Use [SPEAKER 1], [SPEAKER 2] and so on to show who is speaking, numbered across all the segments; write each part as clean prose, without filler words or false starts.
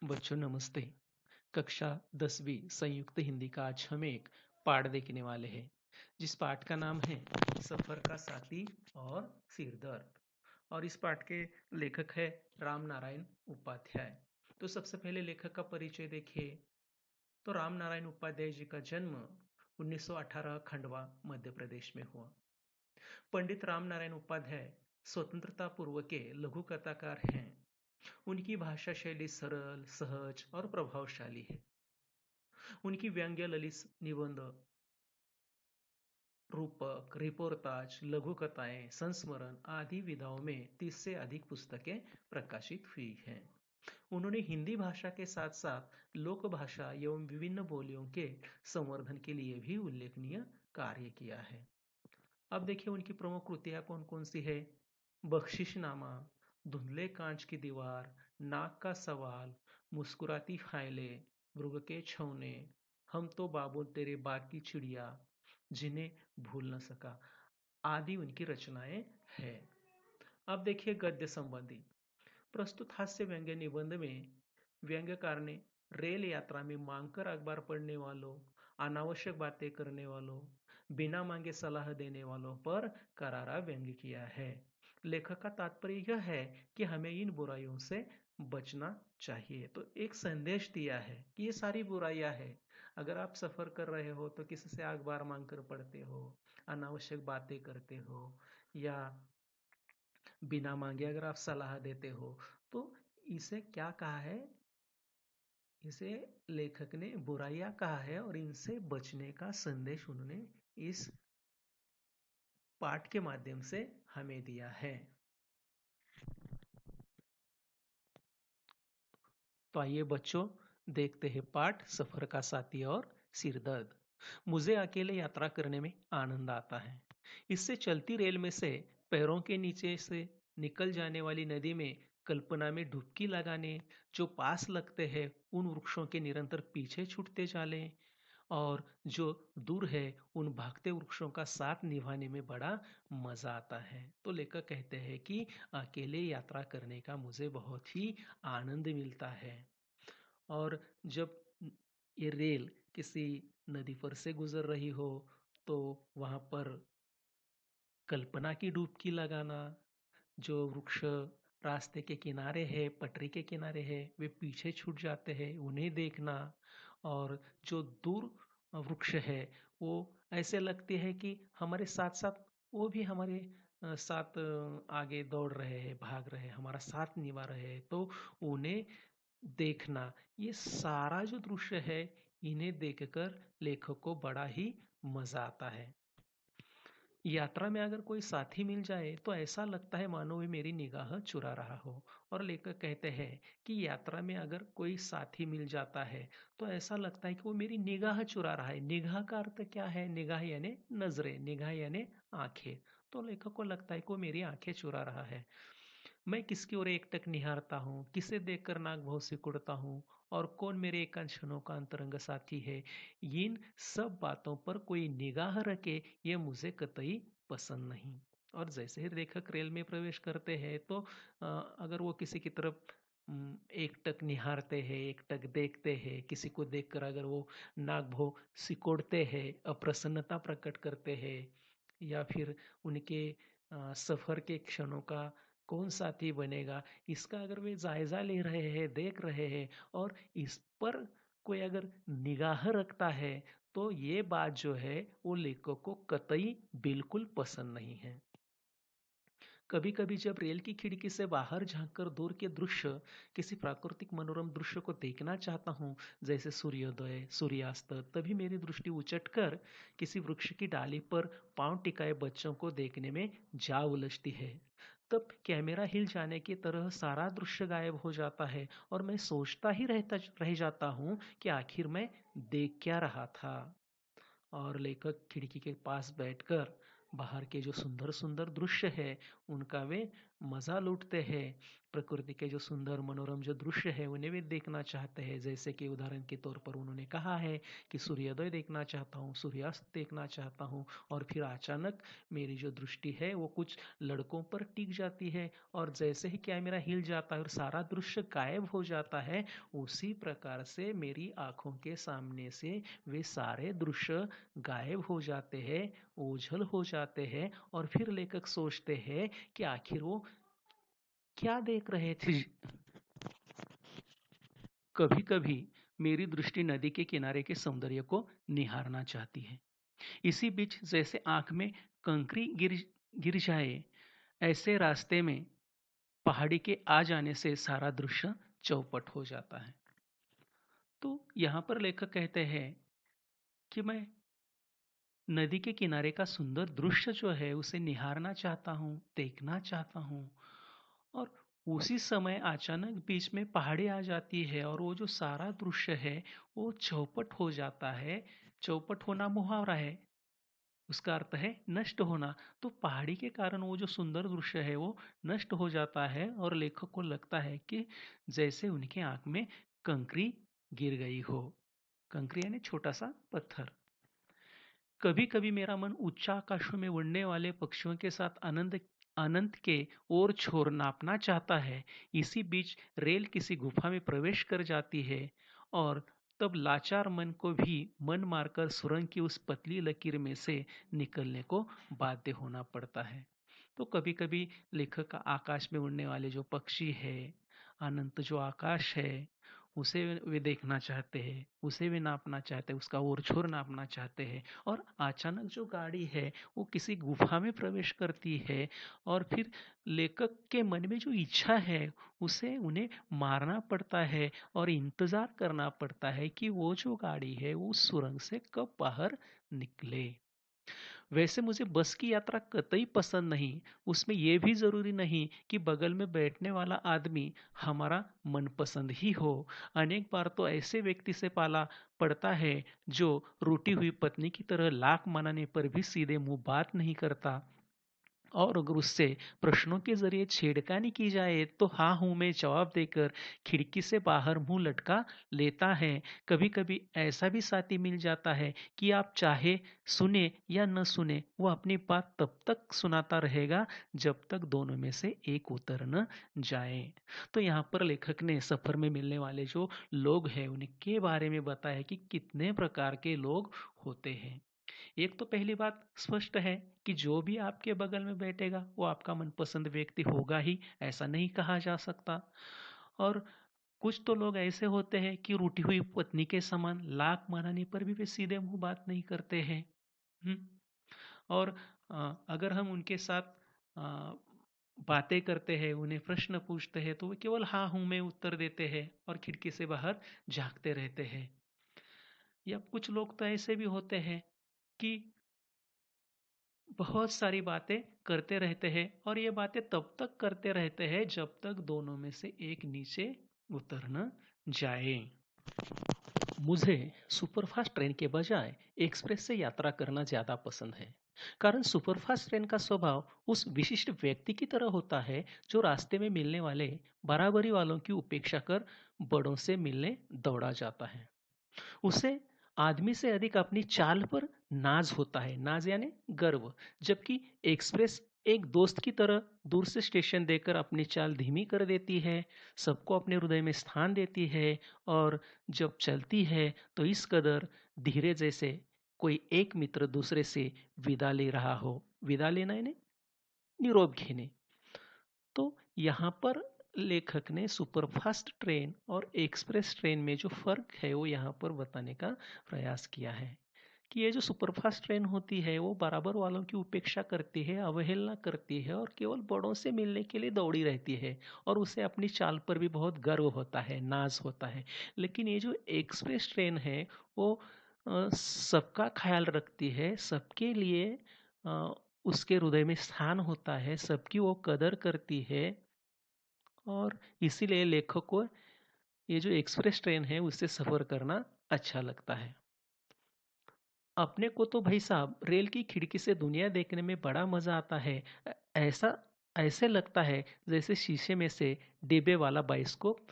[SPEAKER 1] बच्चों नमस्ते। कक्षा 10वीं संयुक्त हिंदी का आज हम एक पाठ देखने वाले हैं जिस पाठ का नाम है सफर का साथी और सिरदर्द। और इस पाठ के लेखक है राम नारायण उपाध्याय। तो सबसे पहले लेखक का परिचय देखिए। तो राम नारायण उपाध्याय जी का जन्म 1918 खंडवा मध्य प्रदेश में हुआ। पंडित राम नारायण उपाध्याय स्वतंत्रता पूर्व के लघु कथाकार हैं। उनकी भाषा शैली सरल, सहज और प्रभावशाली है। उनकी व्यंग्य, ललित निबंध, रूपक, रिपोर्ताज, लघु कथाएं, संस्मरण आदि विधाओं में 30 से अधिक पुस्तकें प्रकाशित हुई हैं। उन्होंने हिंदी भाषा के साथ साथ लोक भाषा एवं विभिन्न बोलियों के संवर्धन के लिए भी उल्लेखनीय कार्य किया है। अब देखिए उनकी प्रमुख कृतियां कौन कौन सी है। बख्शिशनामा, धुंधले कांच की दीवार, नाक का सवाल, मुस्कुराती फाइलें, मृग के छौने, हम तो बाबू तेरे बाग की चिड़िया, जिन्हें भूल न सका आदि उनकी रचनाएं हैं। अब देखिए गद्य संबंधी। प्रस्तुत हास्य व्यंग्य निबंध में व्यंग्यकार ने रेल यात्रा में मांगकर अखबार पढ़ने वालों, अनावश्यक बातें करने वालों, बिना मांगे सलाह देने वालों पर करारा व्यंग्य किया है। लेखक का तात्पर्य यह है कि हमें इन बुराइयों से बचना चाहिए। तो एक संदेश दिया है कि ये सारी बुराइयां हैं। अगर आप सफर कर रहे हो तो किसी से अखबार मांग कर पढ़ते हो, अनावश्यक बातें करते हो या बिना मांगे अगर आप सलाह देते हो, तो इसे क्या कहा है, इसे लेखक ने बुराइयां कहा है और इनसे बचने का संदेश उन्होंने इस पाठ के माध्यम से हमें दिया है। तो आइए बच्चों देखते हैं पाठ सफर का साथी और सिरदर्द। मुझे अकेले यात्रा करने में आनंद आता है। इससे चलती रेल में से पैरों के नीचे से निकल जाने वाली नदी में कल्पना में डुबकी लगाने, जो पास लगते हैं उन वृक्षों के निरंतर पीछे छूटते चले और जो दूर है उन भागते वृक्षों का साथ निभाने में बड़ा मजा आता है। तो लेखक कहते हैं कि अकेले यात्रा करने का मुझे बहुत ही आनंद मिलता है। और जब ये रेल किसी नदी पर से गुजर रही हो तो वहां पर कल्पना की डुबकी लगाना, जो वृक्ष रास्ते के किनारे है, पटरी के किनारे है, वे पीछे छूट जाते हैं उन्हें देखना। और जो दूर वृक्ष है वो ऐसे लगते हैं कि हमारे साथ साथ वो भी हमारे साथ आगे दौड़ रहे हैं, भाग रहे हैं, हमारा साथ निभा रहे हैं। तो उन्हें देखना, ये सारा जो दृश्य है इन्हें देखकर लेखक को बड़ा ही मजा आता है। यात्रा में अगर कोई साथी मिल जाए तो ऐसा लगता है मानो वो मेरी निगाह चुरा रहा हो। और लेखक कहते हैं कि यात्रा में अगर कोई साथी मिल जाता है तो ऐसा लगता है कि वो मेरी निगाह चुरा रहा है। निगाह का अर्थ क्या है? निगाह यानी नजरें, निगाह यानी आंखें। तो लेखक को लगता है कि वो मेरी आंखें चुरा रहा है। मैं किसकी ओर एकटक निहारता हूँ, किसे देखकर नाक भौं सिकुड़ता हूँ और कौन मेरे एकांत क्षणों का अंतरंग साथी है। इन सब बातों पर कोई निगाह रखे ये मुझे कतई पसंद नहीं। और जैसे ही लेखक रेल में प्रवेश करते हैं तो अगर वो किसी की तरफ एकटक निहारते हैं, एकटक देखते हैं, किसी को देखकर अगर वो नाक भौं सिकोड़ते हैं, अप्रसन्नता प्रकट करते हैं या फिर उनके सफर के क्षणों का कौन साथी बनेगा, इसका अगर वे जायजा ले रहे हैं, देख रहे हैं और इस पर कोई अगर निगाह रखता है तो ये बात जो है वो लेखक को कतई बिल्कुल पसंद नहीं है। कभी कभी जब रेल की खिड़की से बाहर झांककर दूर के दृश्य, किसी प्राकृतिक मनोरम दृश्य को देखना चाहता हूँ, जैसे सूर्योदय, सूर्यास्त, तभी मेरी दृष्टि उचटकर किसी वृक्ष की डाली पर पांव टिकाए बच्चों को देखने में जा उलझती है। तब कैमरा हिल जाने की तरह सारा दृश्य गायब हो जाता है और मैं सोचता ही रह जाता हूँ कि आखिर मैं देख क्या रहा था। और लेखक खिड़की के पास बैठकर बाहर के जो सुंदर सुंदर दृश्य है उनका वे मज़ा लूटते हैं। प्रकृति के जो सुंदर मनोरम जो दृश्य है उन्हें भी देखना चाहते हैं। जैसे कि उदाहरण के तौर पर उन्होंने कहा है कि सूर्योदय देखना चाहता हूँ, सूर्यास्त देखना चाहता हूँ, और फिर अचानक मेरी जो दृष्टि है वो कुछ लड़कों पर टिक जाती है और जैसे ही कैमरा हिल जाता है और सारा दृश्य गायब हो जाता है, उसी प्रकार से मेरी आंखों के सामने से वे सारे दृश्य गायब हो जाते हैं, ओझल हो जाते हैं। और फिर लेखक सोचते हैं कि आखिर वो क्या देख रहे थे। कभी कभी मेरी दृष्टि नदी के किनारे के सौंदर्य को निहारना चाहती है। इसी बीच जैसे आंख में कंकरी गिर गिर जाए, ऐसे रास्ते में पहाड़ी के आ जाने से सारा दृश्य चौपट हो जाता है। तो यहाँ पर लेखक कहते हैं कि मैं नदी के किनारे का सुंदर दृश्य जो है उसे निहारना चाहता हूँ, देखना चाहता हूँ, और उसी समय अचानक बीच में पहाड़ी आ जाती है और वो जो सारा दृश्य है वो चौपट हो जाता है। चौपट होना मुहावरा है, उसका अर्थ है नष्ट होना। तो पहाड़ी के कारण वो जो सुंदर दृश्य है वो नष्ट हो जाता है और लेखक को लगता है कि जैसे उनके आंख में कंकरी गिर गई हो। कंकरी यानी छोटा सा पत्थर। कभी कभी मेरा मन उच्च आकाशों में उड़ने वाले पक्षियों के साथ आनंद अनंत के ओर छोर नापना चाहता है। इसी बीच रेल किसी गुफा में प्रवेश कर जाती है और तब लाचार मन को भी मन मारकर सुरंग की उस पतली लकीर में से निकलने को बाध्य होना पड़ता है। तो कभी कभी लेखक का आकाश में उड़ने वाले जो पक्षी है, अनंत जो आकाश है, उसे वे देखना चाहते हैं, उसे वे नापना चाहते हैं, उसका ओर छोर नापना चाहते हैं। और अचानक जो गाड़ी है वो किसी गुफा में प्रवेश करती है और फिर लेखक के मन में जो इच्छा है उसे उन्हें मारना पड़ता है और इंतजार करना पड़ता है कि वो जो गाड़ी है वो उस सुरंग से कब बाहर निकले। वैसे मुझे बस की यात्रा कतई पसंद नहीं। उसमें यह भी ज़रूरी नहीं कि बगल में बैठने वाला आदमी हमारा मनपसंद ही हो। अनेक बार तो ऐसे व्यक्ति से पाला पड़ता है जो रूठी हुई पत्नी की तरह लाख मनाने पर भी सीधे मुंह बात नहीं करता, और अगर उससे प्रश्नों के जरिए छेड़खानी की जाए तो हाँ हूँ में जवाब देकर खिड़की से बाहर मुंह लटका लेता है। कभी कभी ऐसा भी साथी मिल जाता है कि आप चाहे सुने या न सुने वो अपनी बात तब तक सुनाता रहेगा जब तक दोनों में से एक उतर न जाए। तो यहाँ पर लेखक ने सफर में मिलने वाले जो लोग हैं उनके बारे में बताया कि कितने प्रकार के लोग होते हैं। एक तो पहली बात स्पष्ट है कि जो भी आपके बगल में बैठेगा वो आपका मनपसंद व्यक्ति होगा ही, ऐसा नहीं कहा जा सकता। और कुछ तो लोग ऐसे होते हैं कि रूठी हुई पत्नी के समान लाख मनाने पर भी वे सीधे मुंह बात नहीं करते हैं। हम्म। और अगर हम उनके साथ अ, बातें करते हैं, उन्हें प्रश्न पूछते हैं तो वे केवल हाँ हूं में उत्तर देते हैं और खिड़की से बाहर झांकते रहते हैं। या कुछ लोग तो ऐसे भी होते हैं कि बहुत सारी बातें करते रहते हैं और ये बातें तब तक करते रहते हैं जब तक दोनों में से एक नीचे उतर न जाए। मुझे सुपरफास्ट ट्रेन के बजाय एक्सप्रेस से यात्रा करना ज़्यादा पसंद है। कारण सुपरफास्ट ट्रेन का स्वभाव उस विशिष्ट व्यक्ति की तरह होता है जो रास्ते में मिलने वाले बराबरी वालों की उपेक्षा कर बड़ों से मिलने दौड़ा जाता है। उसे आदमी से अधिक अपनी चाल पर नाज होता है, नाज यानी गर्व। जबकि एक्सप्रेस एक दोस्त की तरह दूर से स्टेशन देकर अपनी चाल धीमी कर देती है, सबको अपने हृदय में स्थान देती है, और जब चलती है तो इस कदर धीरे जैसे कोई एक मित्र दूसरे से विदा ले रहा हो। विदा लेना यानी निरोप घेने। तो यहाँ पर लेखक ने सुपरफास्ट ट्रेन और एक्सप्रेस ट्रेन में जो फर्क है वो यहाँ पर बताने का प्रयास किया है कि ये जो सुपरफास्ट ट्रेन होती है वो बराबर वालों की उपेक्षा करती है, अवहेलना करती है और केवल बड़ों से मिलने के लिए दौड़ी रहती है, और उसे अपनी चाल पर भी बहुत गर्व होता है, नाज होता है। लेकिन ये जो एक्सप्रेस ट्रेन है वो सबका ख्याल रखती है, सबके लिए अ, उसके हृदय में स्थान होता है, सबकी वो कदर करती है, और इसीलिए लेखक को ये जो एक्सप्रेस ट्रेन है उससे सफ़र करना अच्छा लगता है। अपने को तो भाई साहब रेल की खिड़की से दुनिया देखने में बड़ा मज़ा आता है। ऐसा ऐसे लगता है जैसे शीशे में से डिब्बे वाला बाइस्कोप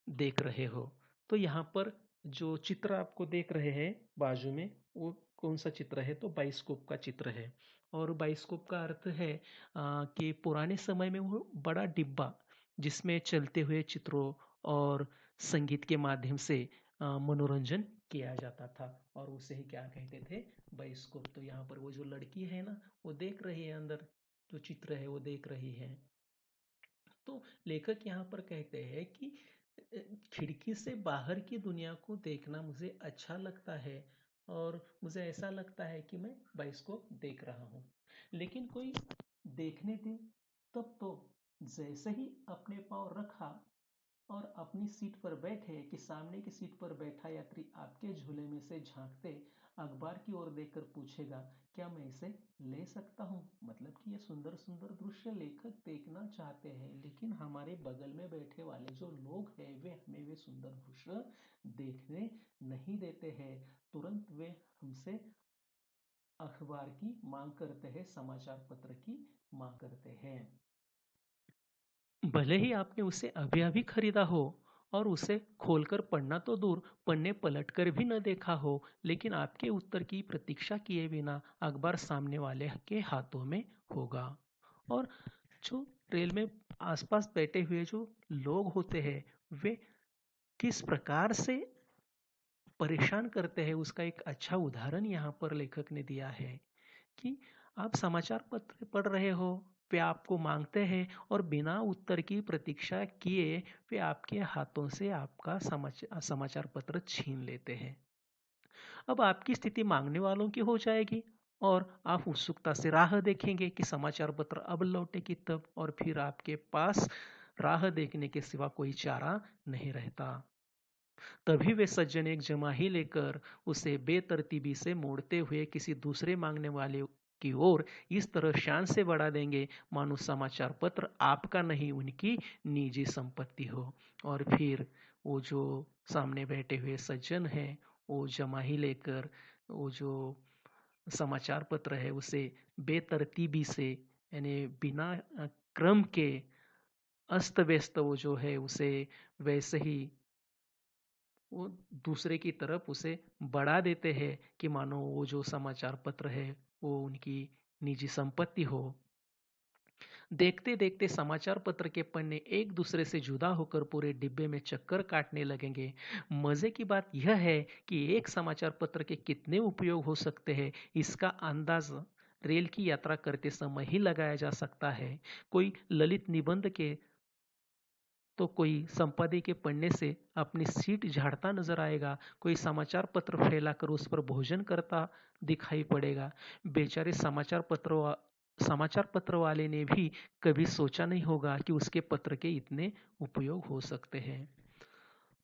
[SPEAKER 1] देख रहे हो। तो यहाँ पर जो चित्र आपको देख रहे हैं बाजू में, वो कौन सा चित्र है? तो बाइस्कोप का चित्र है। और बाइस्कोप का अर्थ है कि पुराने समय में वो बड़ा डिब्बा जिसमें चलते हुए चित्रों और संगीत के माध्यम से मनोरंजन किया जाता था, और उसे ही क्या कहते थे? बाइस्कोप। तो यहाँ पर वो जो लड़की है ना, वो देख रही है अंदर, जो चित्र है वो देख रही है। तो लेखक यहाँ पर कहते हैं कि अ, खिड़की से बाहर की दुनिया को देखना मुझे अच्छा लगता है, और मुझे ऐसा लगता है कि मैं बाइस्कोप देख रहा हूँ। लेकिन कोई देखने दे, तब तो जैसे ही अपने पाँव रखा और अपनी सीट पर बैठे कि सामने की सीट पर बैठा यात्री आपके झूले में से झांकते अखबार की ओर देखकर पूछेगा, क्या मैं इसे ले सकता हूँ? मतलब कि ये सुंदर सुंदर दृश्य लेखक देखना चाहते हैं, लेकिन हमारे बगल में बैठे वाले जो लोग हैं वे हमें वे सुंदर दृश्य देखने नहीं देते हैं। तुरंत वे हमसे अखबार की मांग करते हैं, समाचार पत्र की मांग करते हैं। भले ही आपने उसे अभी-अभी खरीदा हो और उसे खोलकर पढ़ना तो दूर, पन्ने पलटकर भी न देखा हो, लेकिन आपके उत्तर की प्रतीक्षा किए बिना अखबार सामने वाले के हाथों में होगा। और जो रेल में आसपास बैठे हुए जो लोग होते हैं, वे किस प्रकार से परेशान करते हैं, उसका एक अच्छा उदाहरण यहाँ पर लेखक ने दिया है। कि आप समाचार पत्र पढ़ रहे हो, वे आपको मांगते हैं और बिना उत्तर की प्रतीक्षा किए वे आपके हाथों से आपका समाचार पत्र छीन लेते हैं। अब आपकी स्थिति मांगने वालों की हो जाएगी, और आप उत्सुकता से राह देखेंगे कि समाचार पत्र अब लौटेगी तब, और फिर आपके पास राह देखने के सिवा कोई चारा नहीं रहता। तभी वे सज्जन एक जमाही लेकर उसे बेतरतीबी से मोड़ते हुए किसी दूसरे मांगने वाले की ओर इस तरह शान से बढ़ा देंगे मानो समाचार पत्र आपका नहीं, उनकी निजी संपत्ति हो। और फिर वो जो सामने बैठे हुए सज्जन हैं, वो जमाही लेकर वो जो समाचार पत्र है उसे बेतरतीबी से, यानी बिना क्रम के अस्त व्यस्त वो जो है उसे वैसे ही वो दूसरे की तरफ उसे बढ़ा देते हैं कि मानो वो जो समाचार पत्र है वो उनकी निजी संपत्ति हो। देखते देखते समाचार पत्र के पन्ने एक दूसरे से जुदा होकर पूरे डिब्बे में चक्कर काटने लगेंगे। मजे की बात यह है कि एक समाचार पत्र के कितने उपयोग हो सकते हैं, इसका अंदाज रेल की यात्रा करते समय ही लगाया जा सकता है। कोई ललित निबंध के तो कोई संपादकीय के पढ़ने से अपनी सीट झाड़ता नजर आएगा, कोई समाचार पत्र फैलाकर उस पर भोजन करता दिखाई पड़ेगा। बेचारे समाचार पत्र वाले ने भी कभी सोचा नहीं होगा कि उसके पत्र के इतने उपयोग हो सकते हैं।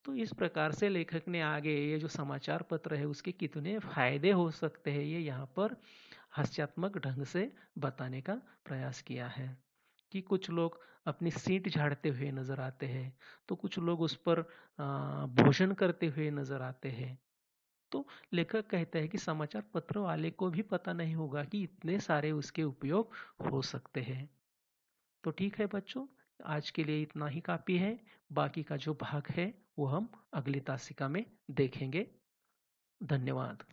[SPEAKER 1] तो इस प्रकार से लेखक ने आगे ये जो समाचार पत्र है उसके कितने फायदे हो सकते हैं, ये यहाँ पर हास्यात्मक ढंग से बताने का प्रयास किया है। कि कुछ लोग अपनी सीट झाड़ते हुए नजर आते हैं, तो कुछ लोग उस पर भोजन करते हुए नजर आते हैं। तो लेखक कहता है कि समाचार पत्र वाले को भी पता नहीं होगा कि इतने सारे उसके उपयोग हो सकते हैं। तो ठीक है बच्चों, आज के लिए इतना ही काफी है। बाकी का जो भाग है वो हम अगली तासिका में देखेंगे। धन्यवाद।